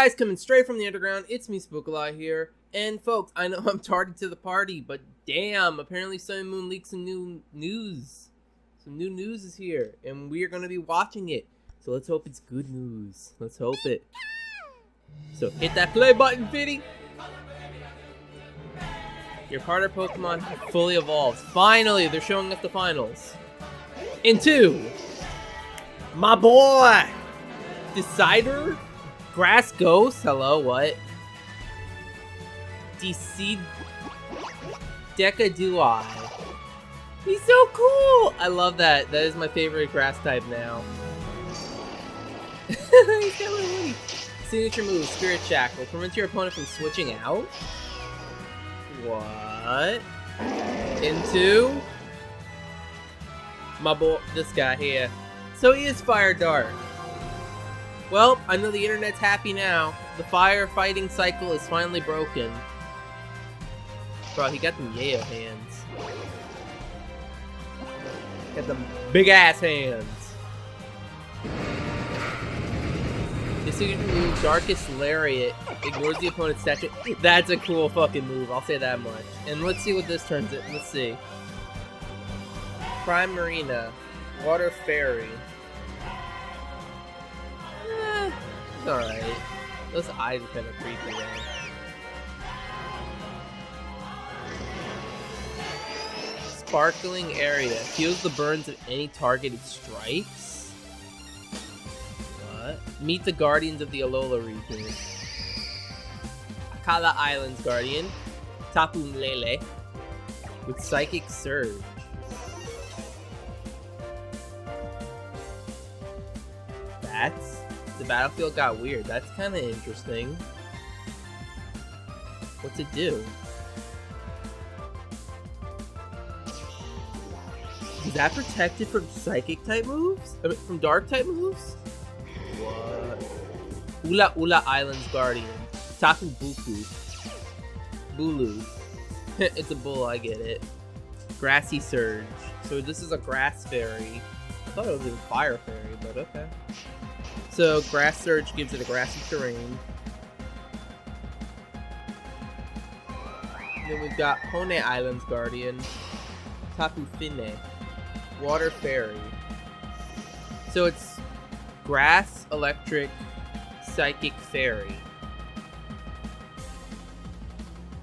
Guys, coming straight from the underground, it's me, Spookalot here. And folks, I know I'm tardy to the party, but damn, apparently Sun Moon leaked some new news. Some new news is here, and we are going to be watching it. So let's hope it's good news. Let's hope it. So hit that play button, Fitty. Your partner Pokemon have fully evolved. Finally, they're showing us the finals. In 2, my boy, Decider, Grass Ghost, hello, what? DC Decadui. He's so cool! I love that. That is my favorite grass type now. He's got a little hoodie. Signature move, Spirit Shackle. Prevents your opponent from switching out? What? Into my boy, this guy here. So he is Fire Dark. Well, I know the internet's happy now. The firefighting cycle is finally broken. Bro, he got them yayo hands. Got them big ass hands. This signature move, Darkest Lariat, ignores the opponent's statue. That's a cool fucking move, I'll say that much. And let's see what this turns it. Let's see. Prime Marina, Water Fairy. It's alright. Those eyes are kind of creepy though. Sparkling Area. Heals the burns of any targeted strikes. What? Meet the Guardians of the Alola region. Akala Islands Guardian. Tapu Lele. With Psychic Surge. That's... The battlefield got weird. That's kind of interesting. What's it do? Is that protected from psychic type moves? I mean, from dark type moves? What? Ula Ula Islands Guardian. Taku Buku. Bulu. It's a bull, I get it. Grassy Surge. So this is a grass fairy. I thought it was a fire fairy, but okay. So Grass Surge gives it a grassy terrain. Then we've got Hone Islands Guardian. Tapu Fine. Water Fairy. So it's Grass, Electric, Psychic Fairy.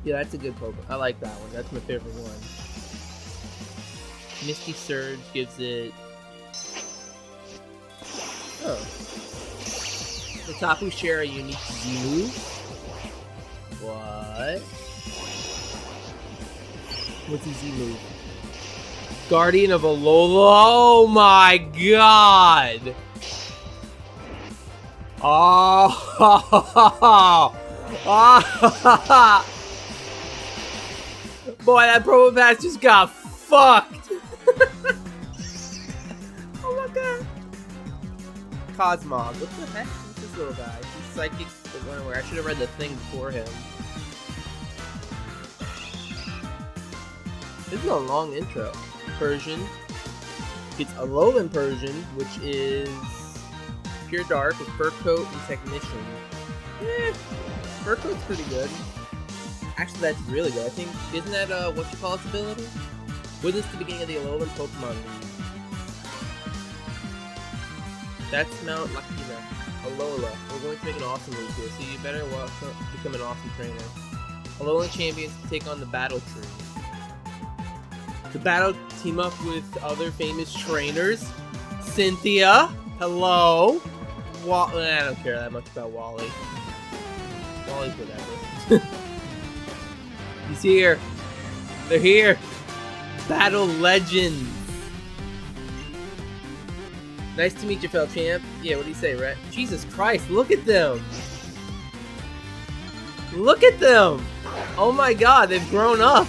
Yeah, that's a good Pokemon. I like that one. That's my favorite one. Misty Surge gives it... Oh. The Tapu share a unique Z-move. What? What's a Z-move? Guardian of Alola. Oh my god! Oh! Oh! Boy, that Promo Pass just got fucked! Oh my god! Cosmog. What the heck? What's this little guy? He's psychic. I should have read the thing before him. This is a long intro. Persian. It's Alolan Persian, which is pure dark with Fur Coat and Technician. Fur Coat's pretty good. Actually, that's really good. I think, isn't that what you call its ability? Witness the beginning of the Alolan Pokemon League. That's Mount Lakina. Alola. We're going to make an awesome league here, so you better become an awesome trainer. Alolan champions take on the Battle Tree. The battle team up with other famous trainers. Cynthia. Hello. I don't care that much about Wally. Wally's whatever. He's here. They're here. Battle Legends. Nice to meet you, fellow champ. Yeah, what do you say, Rhett? Jesus Christ, look at them. Look at them. Oh my god, they've grown up.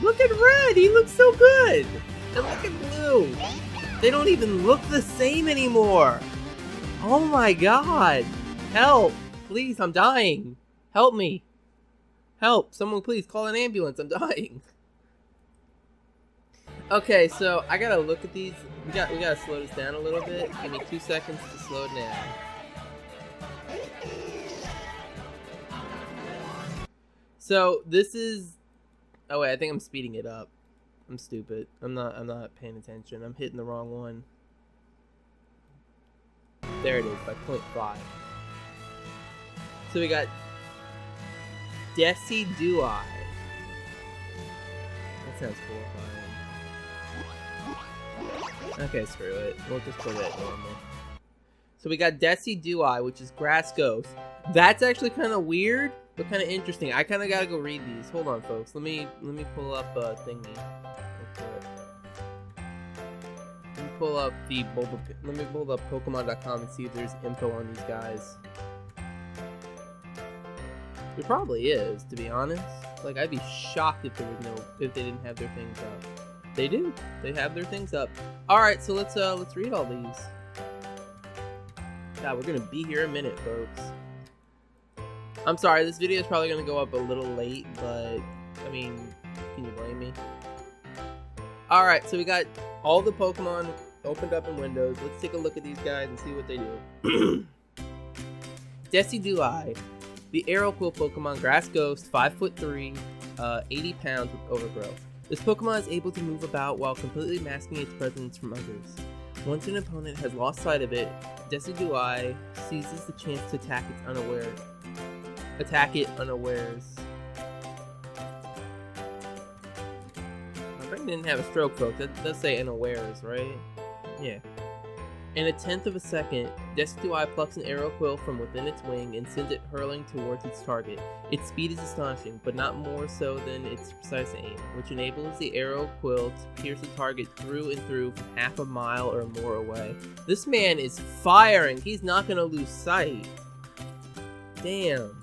Look at Red, he looks so good. And look at Blue. They don't even look the same anymore. Oh my god. Help. Please, I'm dying. Help me. Help. Someone please call an ambulance. I'm dying. Okay, so I gotta look at these. We gotta slow this down a little bit. Give me 2 seconds to slow it down. So this is. Oh wait, I think I'm speeding it up. I'm stupid. I'm not paying attention. I'm hitting the wrong one. There it is, by 0.5. So we got Decidueye. That sounds horrifying. Okay, screw it. We'll just put it normal. So we got Decidueye, which is Grass Ghost. That's actually kind of weird, but kind of interesting. I kind of gotta go read these. Hold on, folks. Let me pull up a thingy. Let me pull up the Bulba. Let me pull up Pokemon.com and see if there's info on these guys. There probably is, to be honest. Like, I'd be shocked if if they didn't have their things up. They do. They have their things up. All right, so let's read all these. God, we're gonna be here a minute, folks. I'm sorry, this video is probably gonna go up a little late, but I mean, can you blame me? All right, so we got all the Pokemon opened up in Windows. Let's take a look at these guys and see what they do. Decidueye. The Aeroquill Pokemon, Grass Ghost, 5'3", 80 pounds with overgrowth. This Pokemon is able to move about while completely masking its presence from others. Once an opponent has lost sight of it, Decidueye seizes the chance to attack it unawares. My brain didn't have a stroke, folks. That does say unawares, right? Yeah. In a tenth of a second, Decidueye plucks an Aeroquill from within its wing and sends it hurling towards its target. Its speed is astonishing, but not more so than its precise aim, which enables the Aeroquill to pierce the target through and through from half a mile or more away. This man is firing! He's not gonna lose sight. Damn.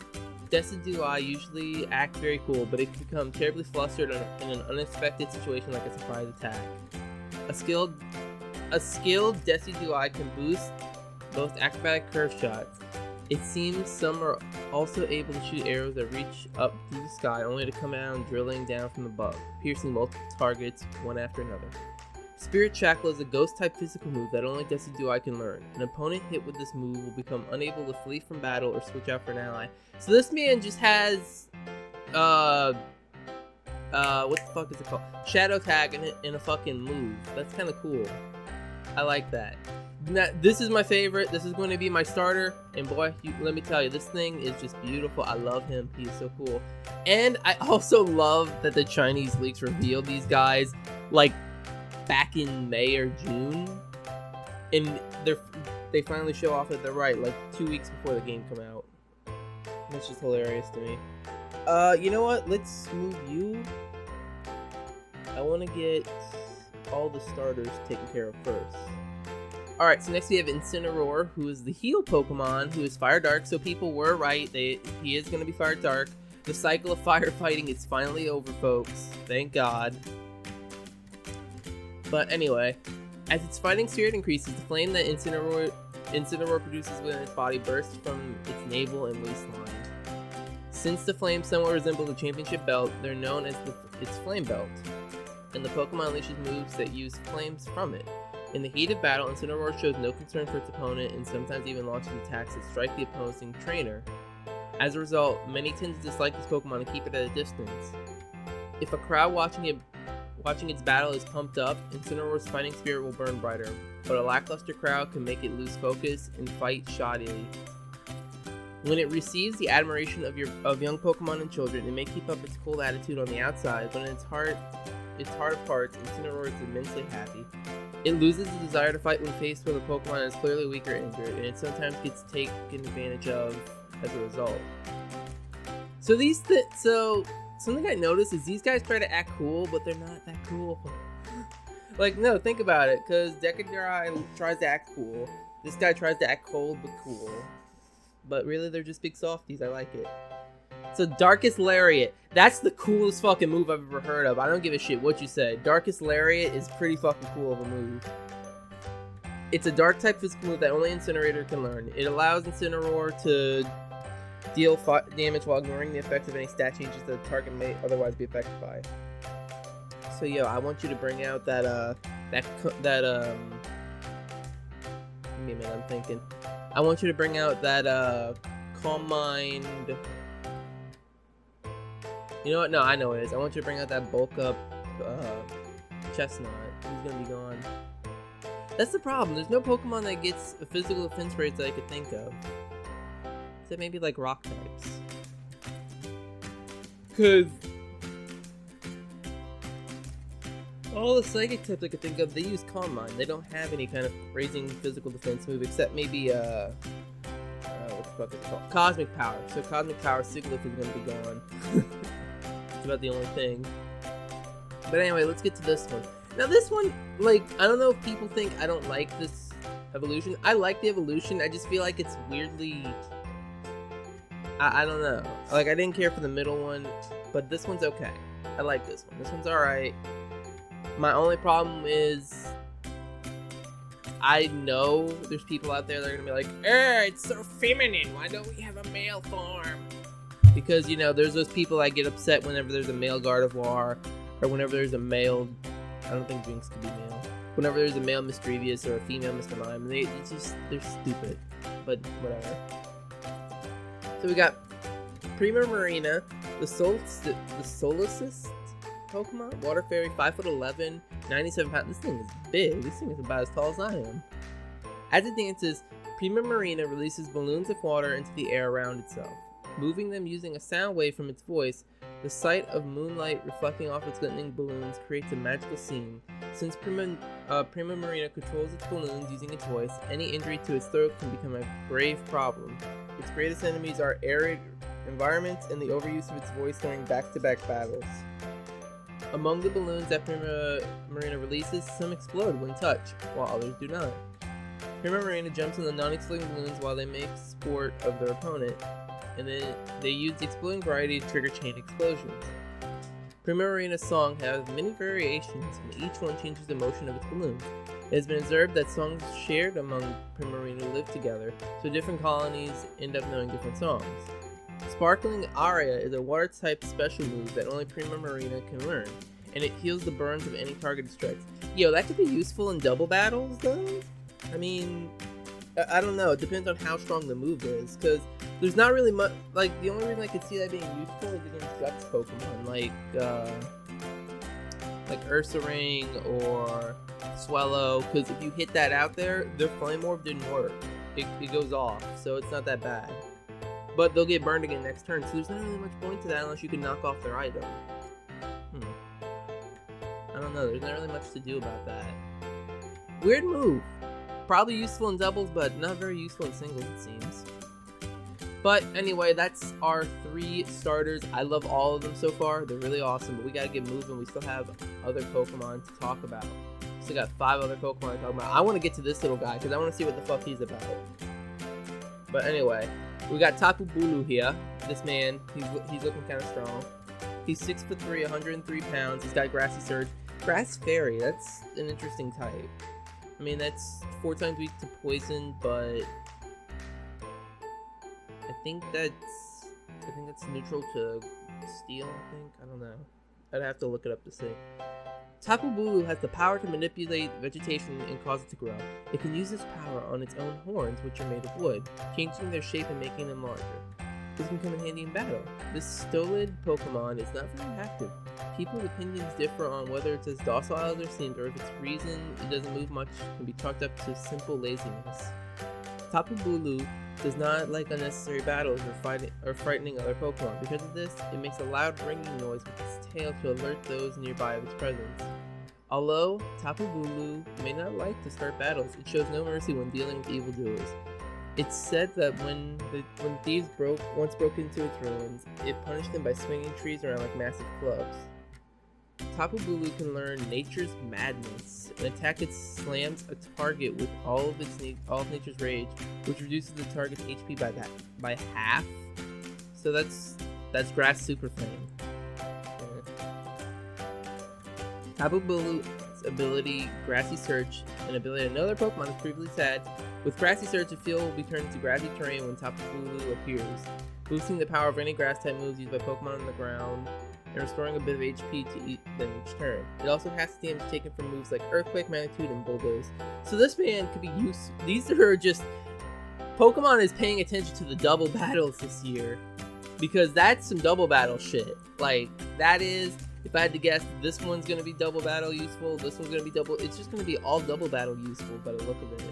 Decidueye usually acts very cool, but it can become terribly flustered in an unexpected situation like a surprise attack. A skilled Decidueye can boost both acrobatic curve shots. It seems some are also able to shoot arrows that reach up through the sky, only to come out drilling down from above, piercing multiple targets one after another. Spirit Shackle is a ghost-type physical move that only Decidueye can learn. An opponent hit with this move will become unable to flee from battle or switch out for an ally. So this man just has, what the fuck is it called? Shadow Tag in a fucking move. That's kind of cool. I like that. Now, this is my favorite. This is going to be my starter. And boy, let me tell you, this thing is just beautiful. I love him. He's so cool. And I also love that the Chinese leaks revealed these guys like back in May or June. And they finally show off that they're right, like 2 weeks before the game come out. That's just hilarious to me. You know what? Let's move you. I want to get all the starters taken care of first. Alright, so next we have Incineroar, who is the heal Pokemon, who is Fire Dark, so people were right, he is going to be Fire Dark. The cycle of firefighting is finally over, folks. Thank God. But anyway, as its fighting spirit increases, the flame that Incineroar produces within its body bursts from its navel and waistline. Since the flames somewhat resemble the championship belt, they're known as its Flame Belt. And the Pokemon unleashes moves that use flames from it. In the heat of battle, Incineroar shows no concern for its opponent and sometimes even launches attacks that strike the opposing trainer. As a result, many tend to dislike this Pokemon and keep it at a distance. If a crowd watching its battle is pumped up, Incineroar's fighting spirit will burn brighter, but a lackluster crowd can make it lose focus and fight shoddily. When it receives the admiration of young Pokemon and children, it may keep up its cool attitude on the outside, but in its heart of hearts, Incineroar is immensely happy. It loses the desire to fight when faced with a Pokemon that is clearly weak or injured, and it sometimes gets taken advantage of as a result. So something I noticed is these guys try to act cool, but they're not that cool. Like, no, think about it, because Decidueye tries to act cool. This guy tries to act cold but cool. But really, they're just big softies. I like it. So Darkest Lariat. That's the coolest fucking move I've ever heard of. I don't give a shit what you said. Darkest Lariat is pretty fucking cool of a move. It's a dark type physical move that only Incinerator can learn. It allows Incineroar to deal damage while ignoring the effects of any stat changes that the target may otherwise be affected by. So yo, I want you to bring out that give me a minute, I'm thinking. I want you to bring out that Calm Mind. You know what? No, I know what it is. I want you to bring out that bulk up chestnut. He's gonna be gone. That's the problem. There's no Pokemon that gets a physical defense rate that I could think of. Except maybe like rock types. Cause all the psychic types I could think of, they use Calm Mind. They don't have any kind of raising physical defense move except maybe what the fuck is it called? Cosmic Power. So Cosmic Power, Sigilyph is gonna be gone. It's about the only thing. But anyway, let's get to this one. Now this one, like, I don't know if people think I don't like this evolution. I like the evolution, I just feel like it's weirdly... I don't know. Like, I didn't care for the middle one, but this one's okay. I like this one. This one's alright. My only problem is... I know there's people out there that are gonna be like, it's so feminine, why don't we have a male form? Because, you know, there's those people that get upset whenever there's a male Gardevoir, or whenever there's a male... I don't think Jinx could be male. Whenever there's a male Misdrevious or a female Mr. Mime, they're stupid. But whatever. So we got Prima Marina, the Solicist Pokemon, Water Fairy, 5'11", 97 pounds. This thing is big. This thing is about as tall as I am. As it dances, Prima Marina releases balloons of water into the air around itself. Moving them using a sound wave from its voice, the sight of moonlight reflecting off its glistening balloons creates a magical scene. Since Prima Marina controls its balloons using its voice, any injury to its throat can become a grave problem. Its greatest enemies are arid environments and the overuse of its voice during back-to-back battles. Among the balloons that Prima Marina releases, some explode when touched, while others do not. Prima Marina jumps on the non-exploding balloons while they make sport of their opponent, and then they use the exploding variety to trigger chain explosions. Prima Marina's song has many variations, and each one changes the motion of its balloons. It has been observed that songs shared among Prima Marina live together, so different colonies end up knowing different songs. Sparkling Aria is a water-type special move that only Prima Marina can learn, and it heals the burns of any targeted strikes. Yo, that could be useful in double battles, though? I mean, I don't know. It depends on how strong the move is, because there's not really much... Like, the only reason I could see that being useful is against Guts Pokemon, like Ursaring or Swellow, because if you hit that out there, their Flame Orb didn't work. It goes off, so it's not that bad. But they'll get burned again next turn, so there's not really much point to that unless you can knock off their item. I don't know, there's not really much to do about that. Weird move. Probably useful in doubles, but not very useful in singles, it seems. But anyway, that's our 3 starters. I love all of them so far. They're really awesome, but we gotta get moving. We still have other Pokemon to talk about. Still got 5 other Pokemon to talk about. I want to get to this little guy, because I want to see what the fuck he's about. But anyway, we got Tapu Bulu here. This man, he's looking kind of strong. He's 6'3", 103 pounds. He's got Grassy Surge. Grass Fairy, that's an interesting type. I mean, that's 4 times weak to poison, but I think that's neutral to steel, I don't know. I'd have to look it up to see. Tapu Bulu has the power to manipulate vegetation and cause it to grow. It can use this power on its own horns, which are made of wood, changing their shape and making them larger. This can come in handy in battle. This stolid Pokemon is not very active. People's opinions differ on whether it's as docile as it seems, or if its reason it doesn't move much can be chalked up to simple laziness. Tapu Bulu does not like unnecessary battles or frightening other Pokemon. Because of this, it makes a loud ringing noise with its tail to alert those nearby of its presence. Although Tapu Bulu may not like to start battles, it shows no mercy when dealing with evildoers. It's said that when thieves once broke into its ruins, it punished them by swinging trees around like massive clubs. Tapu Bulu can learn Nature's Madness. An attack it slams a target with all of Nature's Rage, which reduces the target's HP by half. So that's Grass Super Flame. Tapu Bulu's ability, Grassy Search, an ability another Pokemon has previously had. With Grassy Search, the field will be turned into grassy terrain when Tapu Bulu appears, boosting the power of any grass-type moves used by Pokemon on the ground, and restoring a bit of HP to them each turn. It also has damage taken from moves like Earthquake, Magnitude, and Bulldoze. So this man could be used. These are just... Pokemon is paying attention to the double battles this year. Because that's some double battle shit. Like, that is, if I had to guess, this one's gonna be double battle useful, this one's gonna be double, it's just gonna be all double battle useful by the look of it.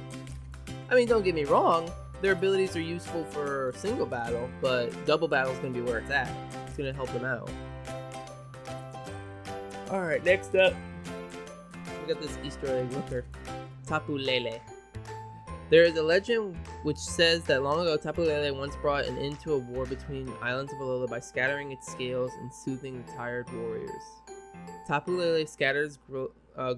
I mean, don't get me wrong, their abilities are useful for single battle, but double battle is gonna be where it's at. It's gonna help them out. Alright, next up, we got this Easter egg looker, Tapu Lele. There is a legend which says that long ago Tapu Lele once brought an end to a war between islands of Alola by scattering its scales and soothing the tired warriors. Tapu Lele scatters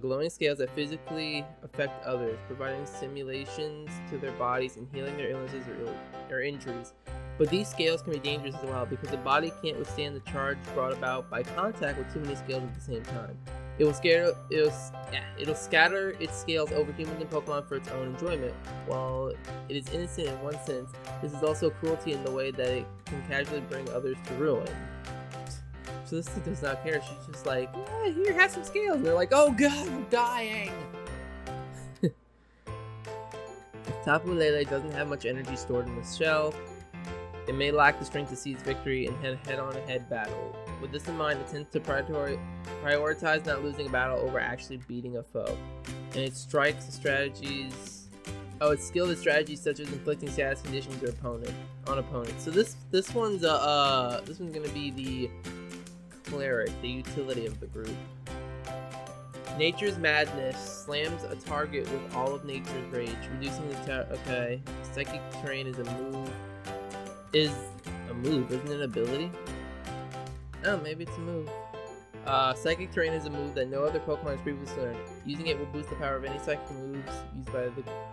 glowing scales that physically affect others, providing stimulations to their bodies and healing their illnesses or injuries. But these scales can be dangerous as well because the body can't withstand the charge brought about by contact with too many scales at the same time. It'll scatter its scales over humans and Pokemon for its own enjoyment. While it is innocent in one sense, this is also cruelty in the way that it can casually bring others to ruin. So this thing does not care. She's just like, yeah, here, have some scales. And they're like, oh god, we're dying. Tapu Lele doesn't have much energy stored in the shell. It may lack the strength to seize victory and head-on-head battle. With this in mind, it tends to prioritize not losing a battle over actually beating a foe. And it strikes the strategies. Oh, it's skilled at strategies such as inflicting status conditions on opponents. So this one's gonna be the cleric, the utility of the group. Nature's Madness slams a target with all of nature's rage, reducing the okay. Psychic Terrain is a move. Isn't it an ability? Oh, maybe it's a move. Psychic Terrain is a move that no other Pokemon has previously learned. Using it will boost the power of any psychic moves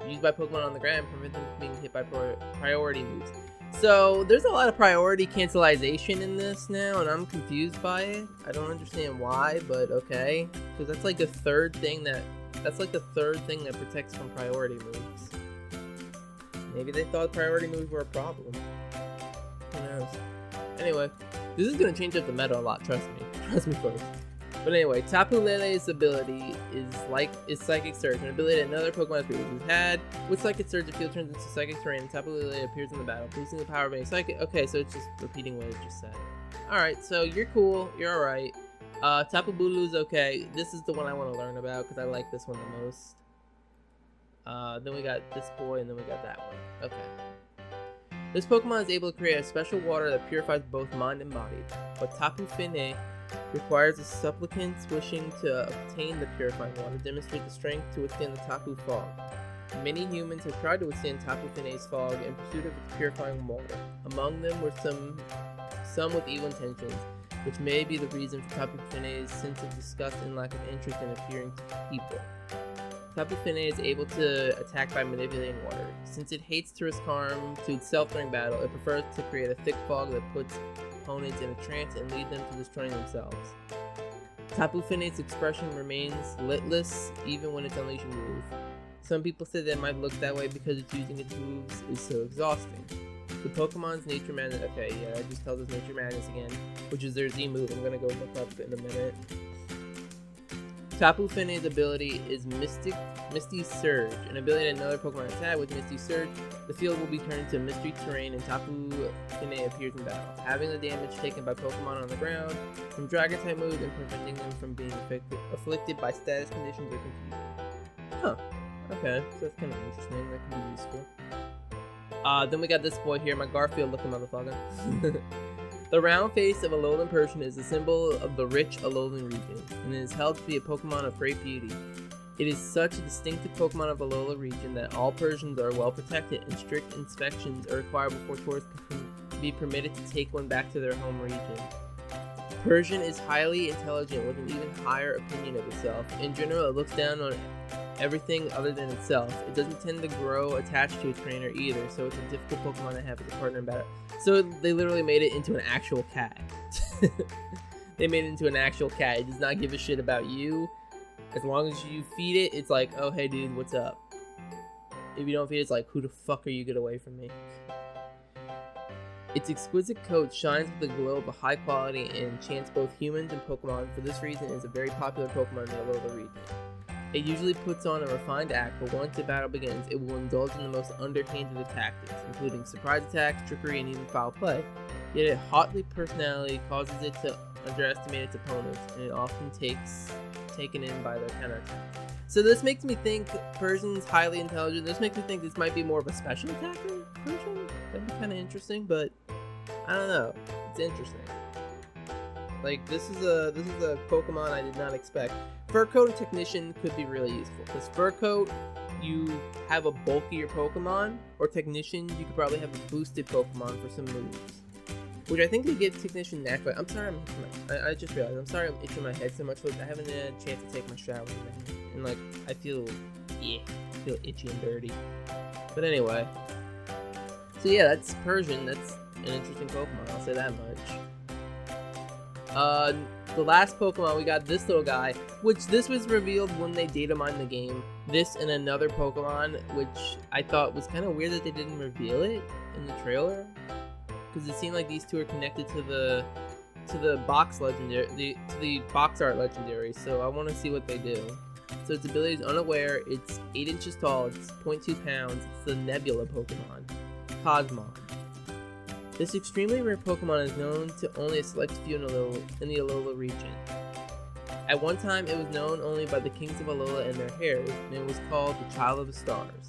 used by Pokemon on the ground and prevent them from being hit by priority moves. So there's a lot of priority cancellation in this now, and I'm confused by it. I don't understand why, but okay, because that's like the third thing that protects from priority moves. Maybe they thought priority moves were a problem. Who knows? Anyway, this is gonna change up the meta a lot. Trust me, folks. But anyway, Tapu Lele's ability is Psychic Surge, an ability that another Pokemon has previously had. With Psychic Surge, the field turns into Psychic Terrain, and Tapu Lele appears in the battle, boosting the power of any Psychic. Okay, so it's just repeating what it just said. Alright, so you're cool, you're alright. Tapu Bulu's okay. This is the one I want to learn about, because I like this one the most. Then we got this boy, and then we got that one. Okay. This Pokemon is able to create a special water that purifies both mind and body, but Tapu Fini requires the supplicants wishing to obtain the purifying water demonstrate the strength to withstand the Tapu Fog. Many humans have tried to withstand Tapu Fini's fog in pursuit of its purifying water. Among them were some with evil intentions, which may be the reason for Tapu Fini's sense of disgust and lack of interest in appearing to people. Tapu Fini is able to attack by manipulating water. Since it hates to risk harm to itself during battle, it prefers to create a thick fog that puts opponents in a trance and lead them to destroying themselves. Tapu Fini's expression remains litless even when it's unleashing moves. Some people say that it might look that way because it's using its moves is so exhausting. The Pokemon's Nature Madness, okay, yeah, that just tells us Nature Madness again, which is their Z move. I'm gonna go look up in a minute. Tapu Fini's ability is Misty Surge, an ability that another Pokemon has had. With Misty Surge, the field will be turned into Mystery Terrain and Tapu Fini appears in battle, having the damage taken by Pokemon on the ground from Dragon-type moves and preventing them from being afflicted by status conditions or confusion. Huh. Okay, so that's kind of interesting. That can be useful. Then we got this boy here, my Garfield-looking motherfucker. The round face of Alolan Persian is a symbol of the rich Alolan region, and it is held to be a Pokemon of great beauty. It is such a distinctive Pokemon of Alola region that all Persians are well protected, and strict inspections are required before tourists can be permitted to take one back to their home region. Persian is highly intelligent with an even higher opinion of itself. In general, it looks down on everything other than itself. It doesn't tend to grow attached to a trainer either, so it's a difficult Pokemon to have as a partner in battle. So they literally made it into an actual cat. They made it into an actual cat. It does not give a shit about you. As long as you feed it, it's like, oh hey dude, what's up? If you don't feed it, it's like, who the fuck are you, get away from me? Its exquisite coat shines with the glow of a high quality and enchants both humans and Pokemon. For this reason, it is a very popular Pokemon in the Alola region. It usually puts on a refined act, but once the battle begins, it will indulge in the most underhanded of tactics, including surprise attacks, trickery, and even foul play. Yet its hotly personality causes it to underestimate its opponents, and it often taken in by their counterattack. So this makes me think Persian's highly intelligent. This makes me think this might be more of a special attacker Persian. That'd be kind of interesting, but I don't know. It's interesting. Like this is a Pokemon I did not expect. Fur Coat and Technician could be really useful because Fur Coat, you have a bulkier Pokemon, or Technician, you could probably have a boosted Pokemon for some moves. Which I think they give Technician naturally. I'm sorry, I just realized. I'm sorry I'm itching my head so much. Look, I haven't had a chance to take my shower today. And like, I feel itchy and dirty. But anyway. So yeah, that's Persian. That's an interesting Pokemon, I'll say that much. The last Pokemon, we got this little guy, which this was revealed when they data mined the game. This and another Pokemon, which I thought was kind of weird that they didn't reveal it in the trailer. Because it seemed like these two are connected to the box legendary, to the box art legendary. So I want to see what they do. So its ability is Unaware. It's 8 inches tall. It's 0.2 pounds. It's the Nebula Pokemon, Cosmog. This extremely rare Pokemon is known to only a select few in the Alola region. At one time, it was known only by the kings of Alola and their heirs, and it was called the Child of the Stars.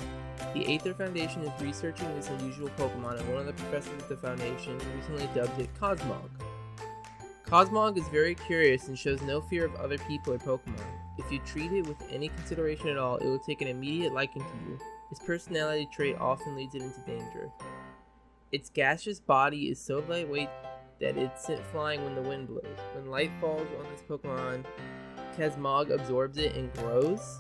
The Aether Foundation is researching this unusual Pokemon, and one of the professors at the Foundation recently dubbed it Cosmog. Cosmog is very curious and shows no fear of other people or Pokemon. If you treat it with any consideration at all, it will take an immediate liking to you. Its personality trait often leads it into danger. Its gaseous body is so lightweight that it's sent flying when the wind blows. When light falls on this Pokemon, Cosmog absorbs it and grows.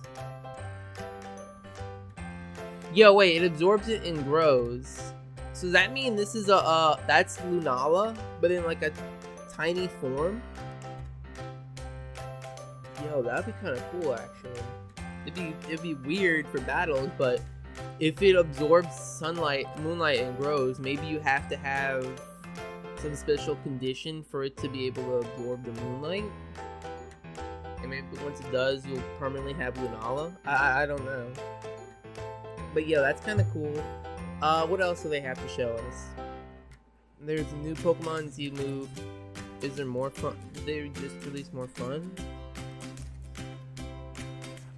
Yo, wait, it absorbs it and grows. So does that mean this is that's Lunala, but in like a tiny form? Yo, that'd be kind of cool, actually. It'd be weird for battles, but if it absorbs sunlight, moonlight, and grows, maybe you have to have some special condition for it to be able to absorb the moonlight. And maybe once it does, you'll permanently have Lunala. I don't know. But yeah, that's kind of cool. What else do they have to show us? There's a new Pokemon Z move. Is there more fun? Did they just release more fun?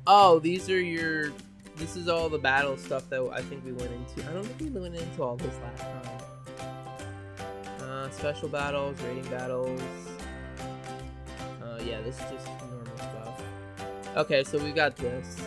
Oh, these are your... This is all the battle stuff that I think we went into. I don't think we went into all this last time. Special battles, rating battles. Yeah, this is just normal stuff. Okay, so we got this.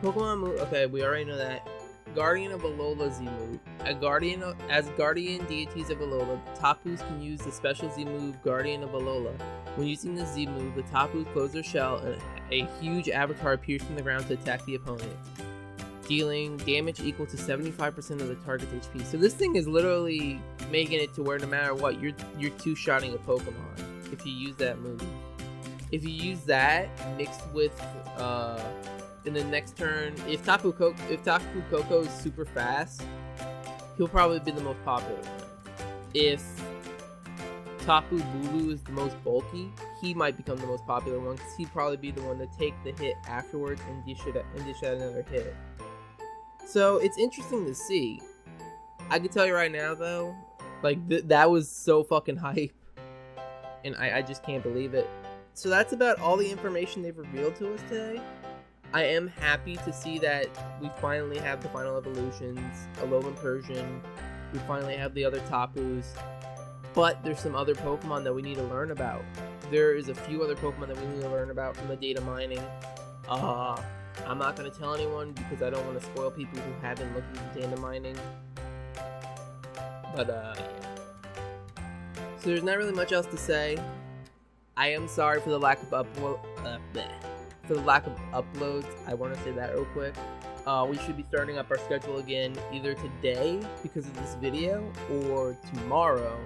Pokemon move. Okay, we already know that. Guardian of Alola Z move. As guardian deities of Alola, the Tapus can use the special Z move Guardian of Alola. When using the Z move, the Tapus close their shell and a huge avatar appears from the ground to attack the opponent, dealing damage equal to 75% of the target's HP. So this thing is literally making it to where no matter what, you're two-shotting a Pokemon if you use that move. If you use that mixed with in the next turn, if Tapu Koko is super fast, he'll probably be the most popular one. If Tapu Bulu is the most bulky, he might become the most popular one because he'd probably be the one to take the hit afterwards and dish out another hit. So it's interesting to see. I can tell you right now though, like that was so fucking hype, and I just can't believe it. So that's about all the information they've revealed to us today. I am happy to see that we finally have the final evolutions, Alolan Persian. We finally have the other Tapus. But there's some other Pokemon that we need to learn about. There is a few other Pokemon that we need to learn about from the data mining. I'm not going to tell anyone because I don't want to spoil people who haven't looked at the data mining. But, yeah. So there's not really much else to say. I am sorry for the lack of uploads. I want to say that real quick. We should be starting up our schedule again either today because of this video or tomorrow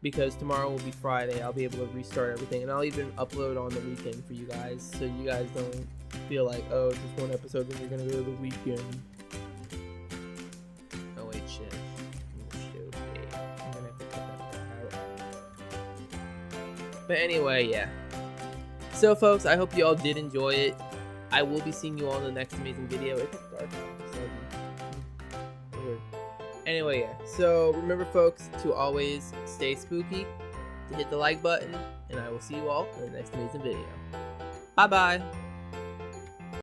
because tomorrow will be Friday. I'll be able to restart everything, and I'll even upload on the weekend for you guys so you guys don't feel like, oh, it's just one episode then you're gonna go to the weekend. Oh wait, shit. Okay. I'm gonna have to cut that out. But anyway, yeah. So folks, I hope you all did enjoy it. I will be seeing you all in the next amazing video. It's dark. So weird. Anyway, yeah. So remember, folks, to always stay spooky, to hit the like button, and I will see you all in the next amazing video. Bye-bye!